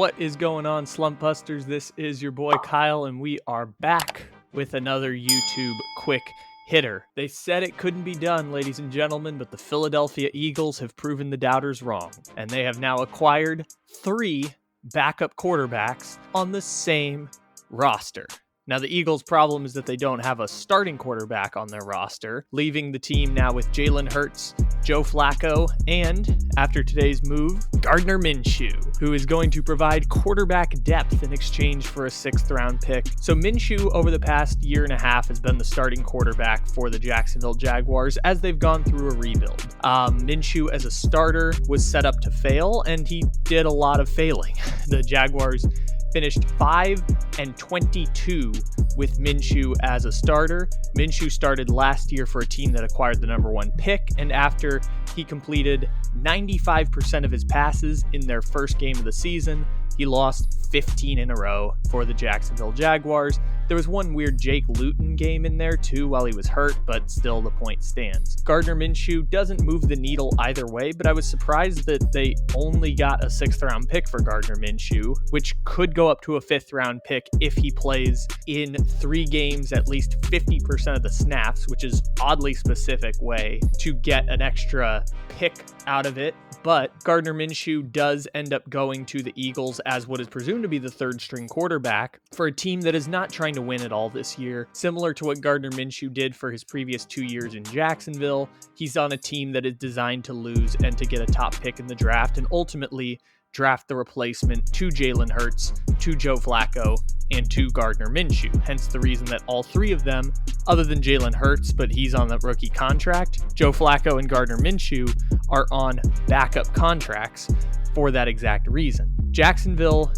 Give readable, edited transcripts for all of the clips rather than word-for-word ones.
What is going on, Slumpbusters? This is your boy Kyle, and we are back with another YouTube quick hitter. They said it couldn't be done, ladies and gentlemen, but the Philadelphia Eagles have proven the doubters wrong, and they have now acquired 3 backup quarterbacks on the same roster. Now, the Eagles' problem is that they don't have a starting quarterback on their roster, leaving the team now with Jalen Hurts, Joe Flacco, and, after today's move, Gardner Minshew, who is going to provide quarterback depth in exchange for a 6th-round pick. So Minshew, over the past year and a half, has been the starting quarterback for the Jacksonville Jaguars as they've gone through a rebuild. Minshew, as a starter, was set up to fail, and he did a lot of failing. The Jaguars finished 5-22 with Minshew as a starter. Minshew started last year for a team that acquired the #1 pick, and after he completed 95% of his passes in their first game of the season, he lost 15 in a row for the Jacksonville Jaguars. There was one weird Jake Luton game in there too while he was hurt, but still the point stands. Gardner Minshew doesn't move the needle either way, but I was surprised that they only got a 6th-round pick for Gardner Minshew, which could go up to a 5th-round pick if he plays in 3 games at least 50% of the snaps, which is oddly specific way to get an extra pick out of it. But Gardner Minshew does end up going to the Eagles as what is presumed to be the 3rd-string quarterback for a team that is not trying to win at all this year. Similar to what Gardner Minshew did for his previous 2 years in Jacksonville, he's on a team that is designed to lose and to get a top pick in the draft and ultimately draft the replacement to Jalen Hurts, to Joe Flacco, and to Gardner Minshew. Hence the reason that all 3 of them, other than Jalen Hurts, but he's on the rookie contract, Joe Flacco and Gardner Minshew are on backup contracts for that exact reason. Jacksonville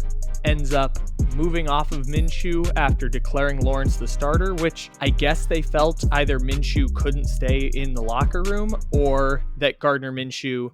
ends up moving off of Minshew after declaring Lawrence the starter, which I guess they felt either Minshew couldn't stay in the locker room or that Gardner Minshew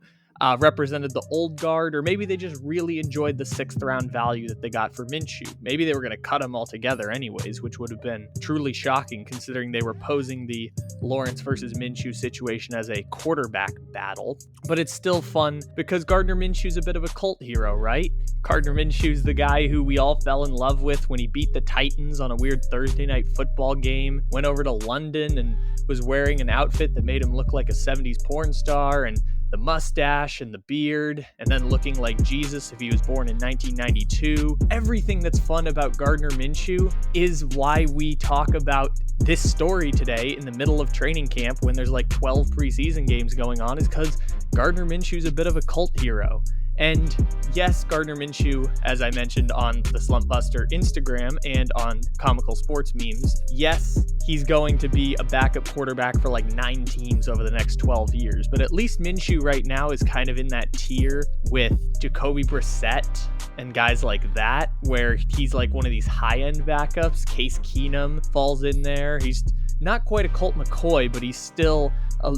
represented the old guard, or maybe they just really enjoyed the 6th-round value that they got for Minshew. Maybe they were going to cut him altogether anyways, which would have been truly shocking considering they were posing the Lawrence versus Minshew situation as a quarterback battle. But it's still fun because Gardner Minshew's a bit of a cult hero, right? Gardner Minshew's the guy who we all fell in love with when he beat the Titans on a weird Thursday night football game, went over to London and was wearing an outfit that made him look like a 70s porn star, and the mustache and the beard, and then looking like Jesus if he was born in 1992. Everything that's fun about Gardner Minshew is why we talk about this story today in the middle of training camp when there's like 12 preseason games going on, is because Gardner Minshew's a bit of a cult hero. And yes, Gardner Minshew, as I mentioned on the Slumpbuster Instagram and on Comical Sports Memes, yes, he's going to be a backup quarterback for like 9 teams over the next 12 years. But at least Minshew right now is kind of in that tier with Jacoby Brissett and guys like that, where he's like one of these high-end backups. Case Keenum falls in there. He's not quite a Colt McCoy, but he's still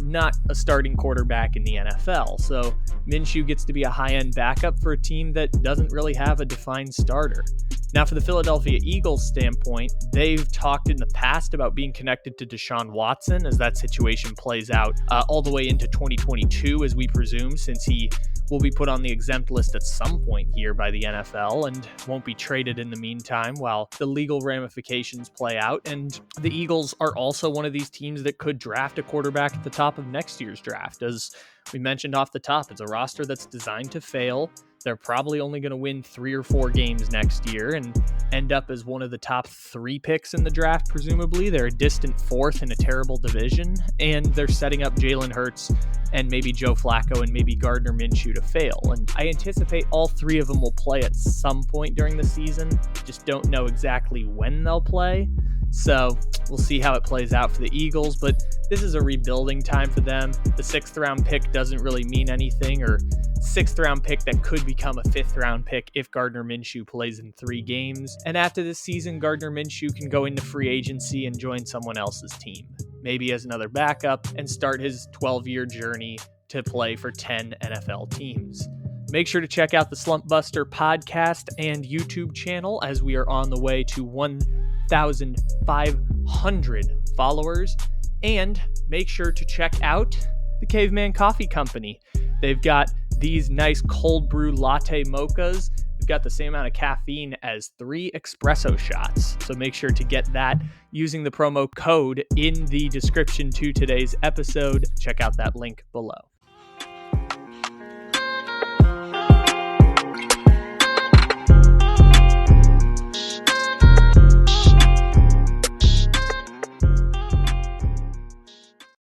not a starting quarterback in the NFL. So Minshew gets to be a high-end backup for a team that doesn't really have a defined starter. Now, for the Philadelphia Eagles standpoint, they've talked in the past about being connected to Deshaun Watson as that situation plays out all the way into 2022, as we presume, since he will be put on the exempt list at some point here by the NFL and won't be traded in the meantime while the legal ramifications play out. And the Eagles are also one of these teams that could draft a quarterback at the top of next year's draft. As we mentioned off the top, it's a roster that's designed to fail. They're probably only going to win 3 or 4 games next year and end up as one of the top 3 picks in the draft, presumably. They're a distant 4th in a terrible division, and they're setting up Jalen Hurts and maybe Joe Flacco and maybe Gardner Minshew to fail. And I anticipate all 3 of them will play at some point during the season. Just don't know exactly when they'll play. So we'll see how it plays out for the Eagles, but this is a rebuilding time for them. The 6th-round pick doesn't really mean anything, or 6th-round pick that could become a 5th-round pick if Gardner Minshew plays in 3 games. And after this season, Gardner Minshew can go into free agency and join someone else's team, maybe as another backup, and start his 12-year journey to play for 10 NFL teams. Make sure to check out the Slumpbuster podcast and YouTube channel as we are on the way to 1,500 followers. And make sure to check out the Caveman Coffee Company. They've got these nice cold brew latte mochas. They've got the same amount of caffeine as 3 espresso shots. So make sure to get that using the promo code in the description to today's episode. Check out that link below.